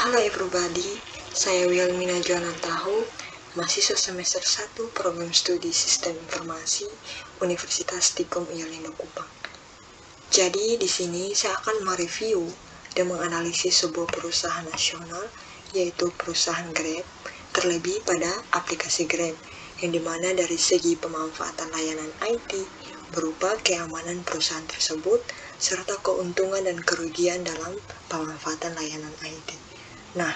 Halo everybody, saya Wilmina Joana Tahu, mahasiswa semester 1 program studi Sistem Informasi Universitas Tikom Iyalindo Kupang. Jadi di sini saya akan mereview dan menganalisis sebuah perusahaan nasional, yaitu perusahaan Grab, terlebih pada aplikasi Grab, yang dimana dari segi pemanfaatan layanan IT berupa keamanan perusahaan tersebut, serta keuntungan dan kerugian dalam pemanfaatan layanan IT. Nah,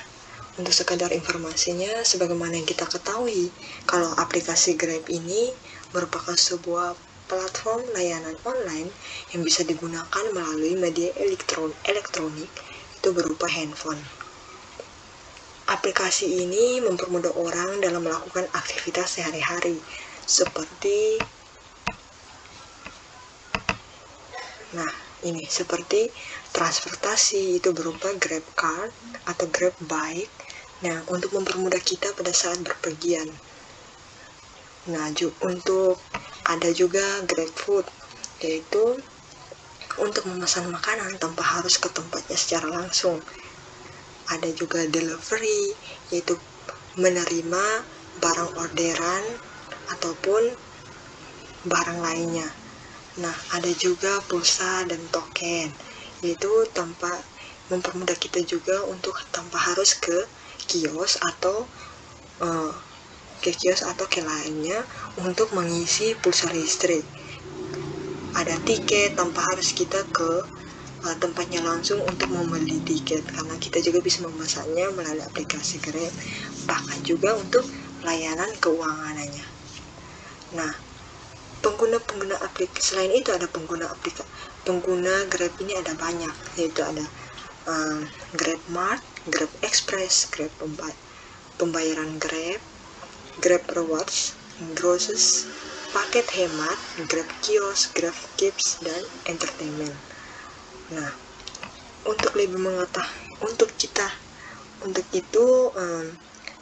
untuk sekadar informasinya, sebagaimana yang kita ketahui, kalau aplikasi Grab ini merupakan sebuah platform layanan online yang bisa digunakan melalui media elektronik, itu berupa handphone. Aplikasi ini mempermudah orang dalam melakukan aktivitas sehari-hari, seperti seperti transportasi, itu berupa Grab Car atau Grab Bike. Nah, untuk mempermudah kita pada saat berpergian. Nah, untuk ada juga Grab Food, yaitu untuk memesan makanan tanpa harus ke tempatnya secara langsung. Ada juga delivery, yaitu menerima barang orderan ataupun barang lainnya. Nah, ada juga pulsa dan token, yaitu mempermudah kita juga untuk tanpa harus ke kios atau ke lainnya untuk mengisi pulsa listrik. Ada tiket tanpa harus kita ke tempatnya langsung untuk membeli tiket, karena kita juga bisa memesannya melalui aplikasi Grab. Bahkan juga untuk layanan keuangannya. Nah, pengguna aplikasi selain itu ada pengguna Grab ini ada banyak, yaitu ada Grab Mart, Grab Express, Grab pembayaran Grab, Grab Rewards, Grosses, paket hemat, Grab Kios, Grab Kips, dan Entertainment. Nah, untuk lebih mengetahui untuk itu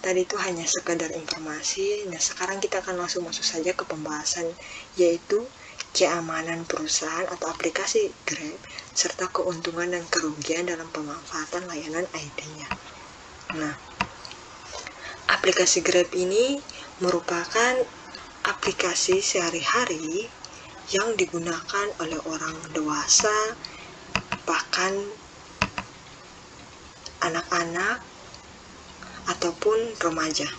tadi itu hanya sekadar informasi. Nah, sekarang kita akan langsung masuk saja ke pembahasan, yaitu keamanan perusahaan atau aplikasi Grab, serta keuntungan dan kerugian dalam pemanfaatan layanan IT-nya. Nah, aplikasi Grab ini merupakan aplikasi sehari-hari yang digunakan oleh orang dewasa, bahkan anak-anak ataupun remaja.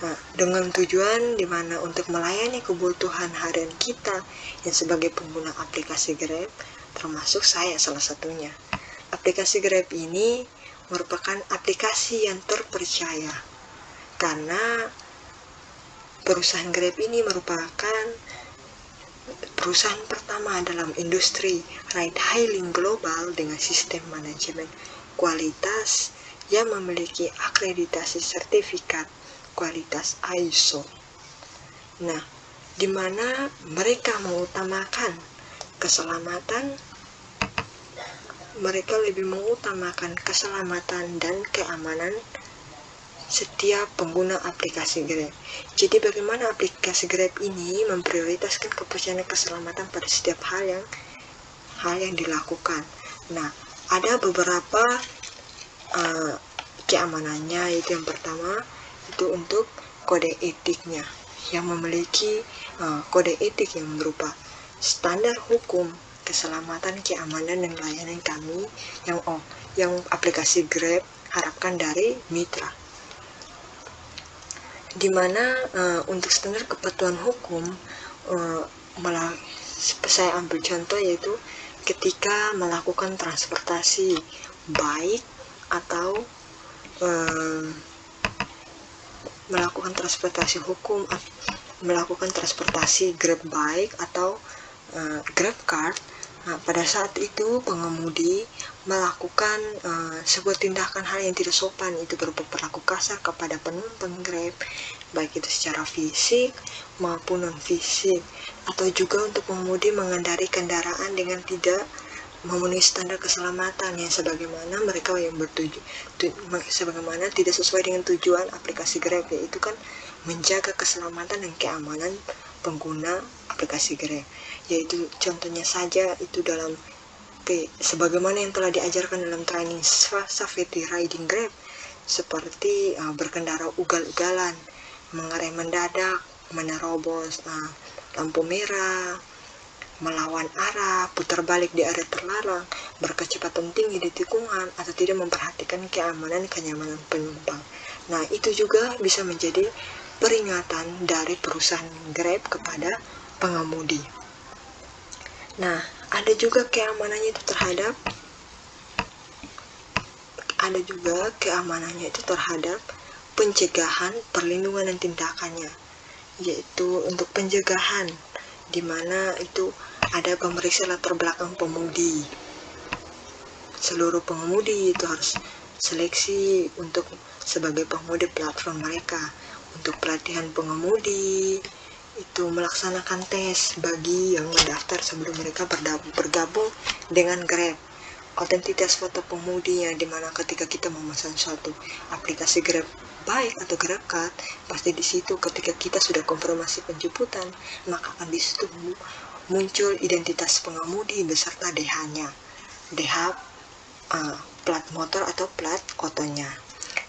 Nah, dengan tujuan dimana untuk melayani kebutuhan harian kita yang sebagai pengguna aplikasi Grab, termasuk saya salah satunya. Aplikasi Grab ini merupakan aplikasi yang terpercaya karena perusahaan Grab ini merupakan perusahaan pertama dalam industri ride hailing global dengan sistem manajemen kualitas yang memiliki akreditasi sertifikat kualitas ISO. Nah, di mana mereka mengutamakan keselamatan, dan keamanan setiap pengguna aplikasi Grab. Jadi bagaimana aplikasi Grab ini memprioritaskan kepercayaan keselamatan pada setiap hal yang dilakukan. Nah, ada beberapa keamanannya, yaitu yang pertama itu untuk kode etiknya, yang memiliki kode etik yang berupa standar hukum keselamatan, keamanan, dan layanan kami yang aplikasi Grab harapkan dari mitra. Dimana untuk standar kepatuhan hukum, saya ambil contoh, yaitu ketika melakukan transportasi baik atau melakukan transportasi hukum, melakukan transportasi Grab Bike atau Grab Car. Nah, pada saat itu pengemudi melakukan sebuah tindakan hal yang tidak sopan, itu berupa berlaku kasar kepada penumpang Grab, baik itu secara fisik maupun non fisik, atau juga untuk pengemudi mengendari kendaraan dengan tidak memenuhi standar keselamatan yang sebagaimana sebagaimana tidak sesuai dengan tujuan aplikasi Grab, yaitu kan menjaga keselamatan dan keamanan pengguna aplikasi Grab. Yaitu contohnya saja itu dalam Oke, sebagaimana yang telah diajarkan dalam training safety riding Grab, seperti berkendara ugal-ugalan, mengerem mendadak, menerobos lampu merah, melawan arah, putar balik di area terlarang, berkecepatan tinggi di tikungan, atau tidak memperhatikan keamanan kenyamanan penumpang. Nah, itu juga bisa menjadi peringatan dari perusahaan Grab kepada pengemudi. Nah, ada juga keamanannya itu terhadap pencegahan, perlindungan, dan tindakannya, yaitu untuk pencegahan, di mana itu ada pemeriksaan latar belakang pengemudi. Seluruh pengemudi itu harus seleksi untuk sebagai pengemudi platform mereka. Untuk pelatihan pengemudi itu melaksanakan tes bagi yang mendaftar sebelum mereka bergabung dengan Grab. Otentitas foto pengemudinya, dimana ketika kita memesan suatu aplikasi Grab baik atau GrabCard, pasti di situ ketika kita sudah konfirmasi penjemputan, maka akan di situ muncul identitas pengemudi beserta DH-nya, DH plat motor atau plat otonya.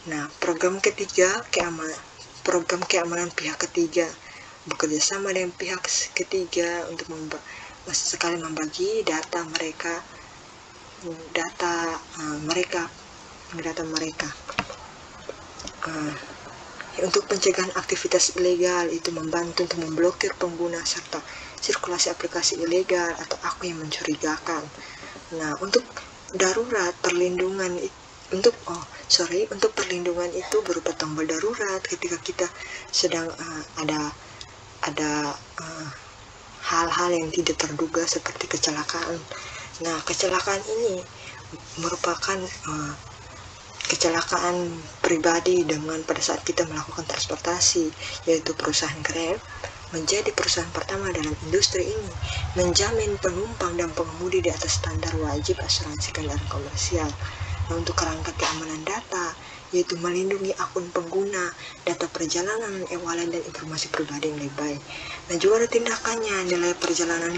Nah, program keamanan pihak ketiga, bekerja sama dengan pihak ketiga untuk sekali membagi data mereka. Untuk pencegahan aktivitas ilegal, itu membantu untuk memblokir pengguna serta sirkulasi aplikasi ilegal atau akun yang mencurigakan. Nah, untuk darurat perlindungan untuk perlindungan itu berupa tombol darurat ketika kita sedang ada hal-hal yang tidak terduga seperti kecelakaan. Nah, kecelakaan ini merupakan kecelakaan pribadi dengan pada saat kita melakukan transportasi, yaitu perusahaan Grab menjadi perusahaan pertama dalam industri ini menjamin penumpang dan pengemudi di atas standar wajib asuransi kendaraan komersial. Nah, untuk kerangka keamanan data, yaitu melindungi akun pengguna, data perjalanan, e-wallet, dan informasi pribadi yang lebih baik. Nah, juga ada tindakannya, nilai perjalanan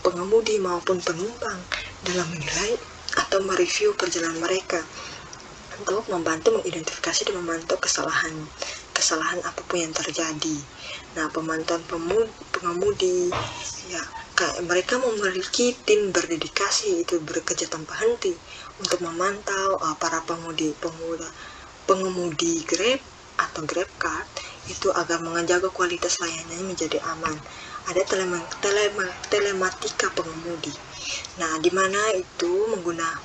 pengemudi maupun penumpang dalam menilai atau mereview perjalanan mereka untuk membantu mengidentifikasi dan memantau kesalahan apapun yang terjadi. Nah, pemantauan pengemudi, ya, mereka memiliki tim berdedikasi itu bekerja tanpa henti untuk memantau para pengemudi Grab atau GrabCard itu agar menjaga kualitas layanannya menjadi aman. Ada telematika pengemudi. Nah, di mana itu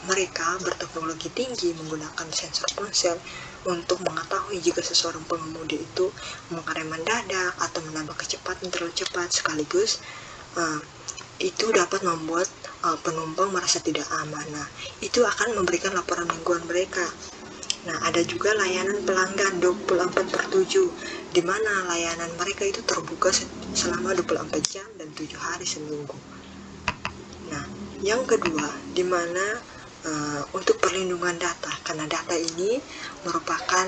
mereka berteknologi tinggi menggunakan sensor ponsel untuk mengetahui jika seseorang pengemudi itu mengerem mendadak atau menambah kecepatan terlalu cepat, sekaligus itu dapat membuat penumpang merasa tidak aman. Nah, itu akan memberikan laporan mingguan mereka. Nah, ada juga layanan pelanggan 24/7, di mana layanan mereka itu terbuka selama 24 jam dan 7 hari seminggu. Nah, yang kedua, di mana untuk perlindungan data, karena data ini merupakan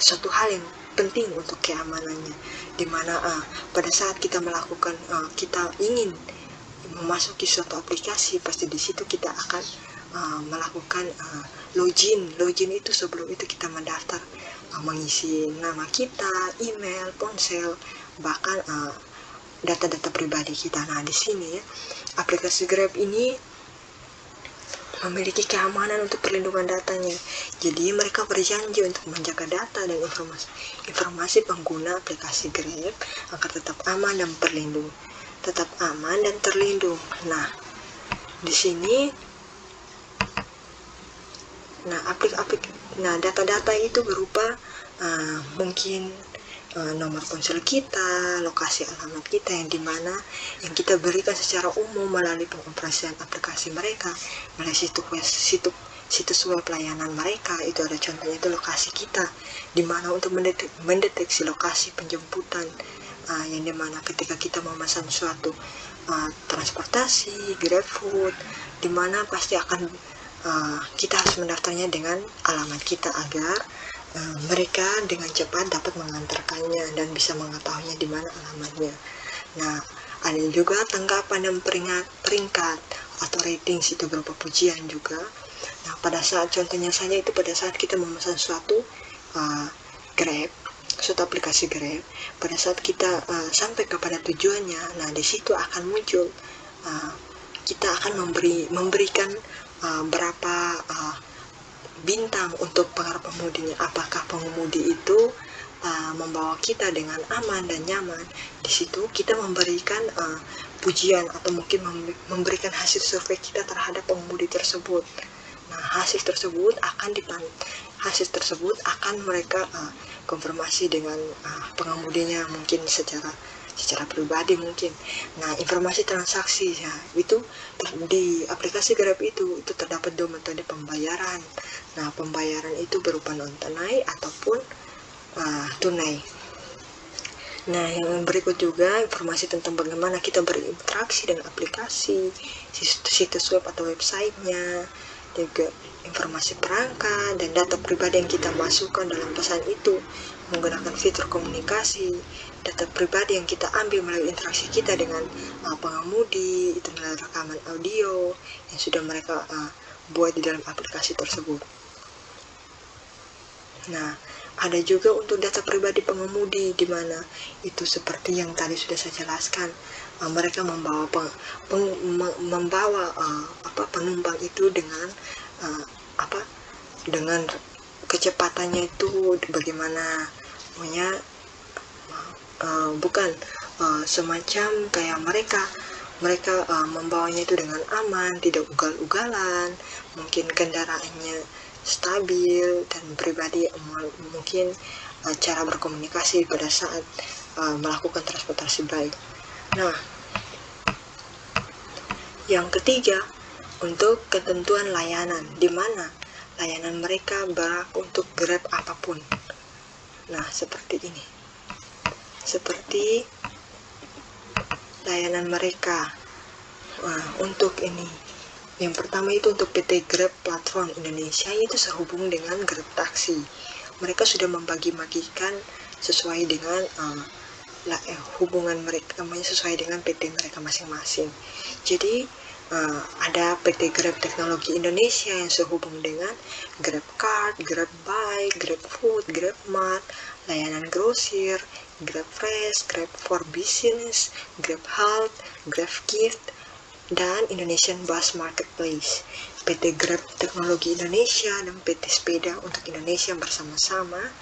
suatu hal yang penting untuk keamanannya, di mana pada saat kita kita ingin memasuki suatu aplikasi, pasti di situ kita akan melakukan login itu sebelum itu kita mendaftar, mengisi nama kita, email, ponsel, bahkan data-data pribadi kita. Nah, di sini ya, aplikasi Grab ini memiliki keamanan untuk perlindungan datanya. Jadi mereka berjanji untuk menjaga data dan informasi pengguna aplikasi Grab agar tetap aman dan terlindung. Nah, di sini data-data itu berupa mungkin nomor ponsel kita, lokasi alamat kita yang kita berikan secara umum melalui pengoperasian aplikasi mereka, melalui situs web layanan mereka. Itu ada contohnya, itu lokasi kita, dimana untuk mendeteksi lokasi penjemputan, yang dimana ketika kita memesan suatu transportasi, GrabFood, dimana pasti akan kita harus mendaftarnya dengan alamat kita agar mereka dengan cepat dapat mengantarkannya dan bisa mengetahuinya di mana alamatnya. Nah, Ada juga tanggapan dan peringkat atau rating, itu berupa pujian juga. Nah, pada saat contohnya saja itu pada saat kita memesan suatu Grab, suatu aplikasi Grab, pada saat kita sampai kepada tujuannya, nah di situ akan muncul kita akan memberikan berapa bintang untuk para pemudinya. Apakah pengemudi itu membawa kita dengan aman dan nyaman? Di situ kita memberikan pujian atau mungkin memberikan hasil survei kita terhadap pengemudi tersebut. Nah, hasil tersebut akan mereka konfirmasi dengan pengemudinya, mungkin secara pribadi mungkin. Nah, informasi transaksi ya, itu di aplikasi Grab itu terdapat dua metode pembayaran. Nah, pembayaran itu berupa non tunai ataupun tunai. Nah, yang berikut juga informasi tentang bagaimana kita berinteraksi dengan aplikasi, situs web atau websitenya, juga informasi perangkat dan data pribadi yang kita masukkan dalam pesan itu menggunakan fitur komunikasi, data pribadi yang kita ambil melalui interaksi kita dengan pengemudi, itu melalui rekaman audio yang sudah mereka buat di dalam aplikasi tersebut. Nah, ada juga untuk data pribadi pengemudi, di mana itu seperti yang tadi sudah saya jelaskan, mereka membawa penumpang itu dengan dengan kecepatannya itu bagaimana, semacam kayak mereka membawanya itu dengan aman, tidak ugal-ugalan, mungkin kendaraannya stabil dan pribadi, mungkin cara berkomunikasi pada saat melakukan transportasi baik. Nah, yang ketiga untuk ketentuan layanan, di mana layanan mereka berlaku untuk Grab apapun. Nah, seperti ini, seperti layanan mereka. Untuk ini, yang pertama itu untuk PT Grab Platform Indonesia, itu sehubung dengan Grab Taksi. Mereka sudah membagi-bagikan sesuai dengan hubungan mereka, sesuai dengan PT mereka masing-masing. Jadi ada PT Grab Teknologi Indonesia yang sehubung dengan Grab Card, Grab Bike, Grab Food, Grab Mart, layanan grosir, Grab Fresh, Grab for Business, Grab Health, Grab Gift, dan Indonesian Bus Marketplace. PT Grab Teknologi Indonesia dan PT Sepeda untuk Indonesia bersama-sama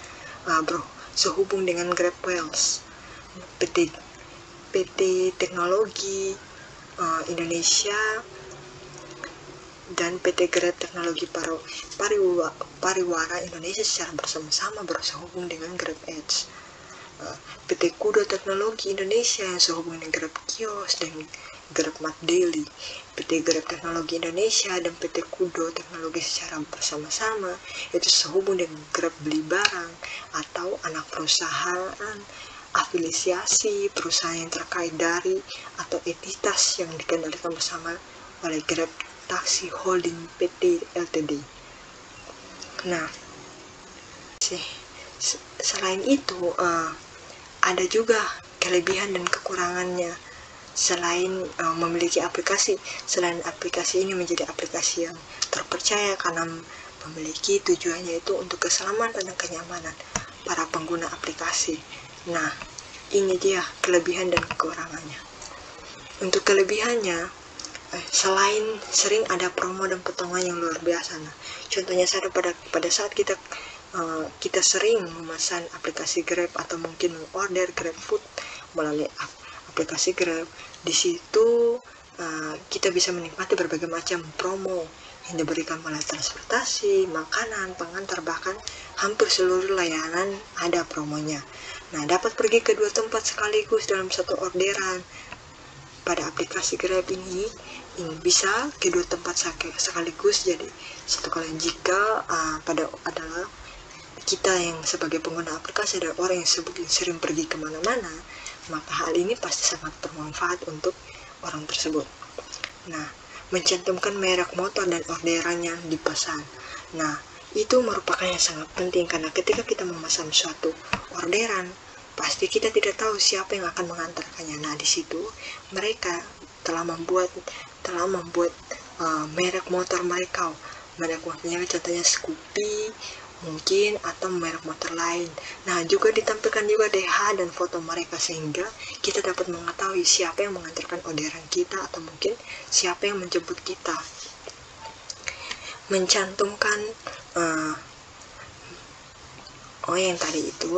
sehubung dengan Grab Wheels. PT Teknologi Indonesia dan PT Grab Teknologi Pariwara Indonesia secara bersama-sama bersehubung dengan Grab Edge. PT Kudo Teknologi Indonesia yang sehubung dengan Grab Kios dan Grab Mart Daily. PT Grab Teknologi Indonesia dan PT Kudo Teknologi secara bersama-sama itu sehubung dengan Grab Beli Barang atau anak perusahaan afiliasi perusahaan yang terkait dari atau entitas yang dikendalikan bersama oleh Grab Taksi Holding PT Ltd. Nah, selain itu ada juga kelebihan dan kekurangannya. Selain memiliki aplikasi, selain aplikasi ini menjadi aplikasi yang terpercaya karena memiliki tujuannya itu untuk keselamatan dan kenyamanan para pengguna aplikasi. Nah, ini dia kelebihan dan kekurangannya. Untuk kelebihannya, selain sering ada promo dan potongan yang luar biasa. Nah, contohnya saya pada saat kita sering memesan aplikasi Grab atau mungkin order Grab Food melalui aplikasi Grab, di situ kita bisa menikmati berbagai macam promo yang diberikan oleh transportasi, makanan, pengantar, bahkan hampir seluruh layanan ada promonya. Nah, dapat pergi ke dua tempat sekaligus dalam satu orderan. Pada aplikasi Grab ini bisa kedua tempat sekaligus. Jadi satu kali jika adalah kita yang sebagai pengguna aplikasi ada orang yang sering pergi kemana-mana, maka hal ini pasti sangat bermanfaat untuk orang tersebut. Nah, mencantumkan merek motor dan orderan yang dipesan. Nah, itu merupakan yang sangat penting karena ketika kita memesan suatu orderan, pasti kita tidak tahu siapa yang akan mengantarkannya. Nah, di situ mereka telah membuat merek motor mereka. Merek motornya contohnya Scoopy mungkin, atau merek motor lain. Nah, juga ditampilkan juga DH dan foto mereka, sehingga kita dapat mengetahui siapa yang mengantarkan orderan kita, atau mungkin siapa yang menjemput kita. Mencantumkan yang tadi itu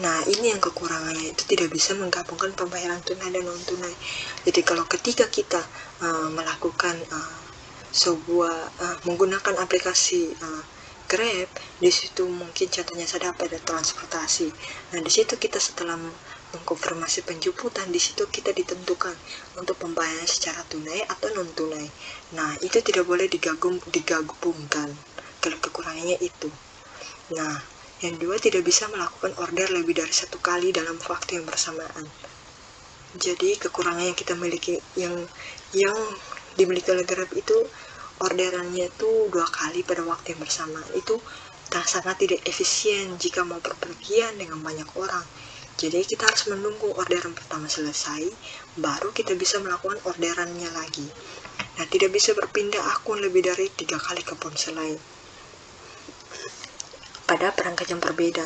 nah, ini yang kekurangannya, itu tidak bisa menggabungkan pembayaran tunai dan non tunai. Jadi kalau ketika kita melakukan menggunakan aplikasi Grab, di situ mungkin contohnya saja pada transportasi. Nah, di situ kita setelah mengkonfirmasi penjemputan, di situ kita ditentukan untuk pembayaran secara tunai atau non tunai. Nah, itu tidak boleh digabungkan. Kalau kekurangannya itu. Nah, yang kedua, tidak bisa melakukan order lebih dari 1 kali dalam waktu yang bersamaan. Jadi kekurangan yang kita miliki, yang dimiliki oleh Grab itu, orderannya itu 2 kali pada waktu yang bersamaan. Itu sangat tidak efisien jika mau berpergian dengan banyak orang. Jadi kita harus menunggu orderan pertama selesai, baru kita bisa melakukan orderannya lagi. Nah, tidak bisa berpindah akun lebih dari 3 kali ke ponsel lain pada perangkat yang berbeda.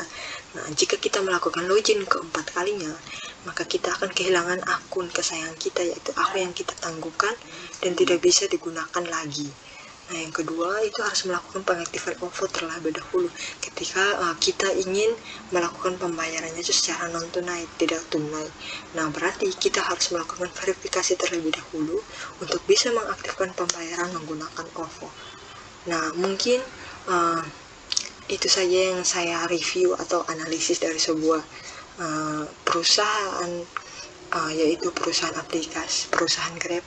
Nah, jika kita melakukan login ke-4 kalinya, maka kita akan kehilangan akun kesayangan kita, yaitu akun yang kita tangguhkan dan tidak bisa digunakan lagi. Nah, yang kedua, itu harus melakukan pengaktifan OVO terlebih dahulu ketika kita ingin melakukan pembayarannya secara non tunai, tidak tunai. Nah, berarti kita harus melakukan verifikasi terlebih dahulu untuk bisa mengaktifkan pembayaran menggunakan OVO. Nah, mungkin itu saja yang saya review atau analisis dari sebuah perusahaan, yaitu perusahaan Grab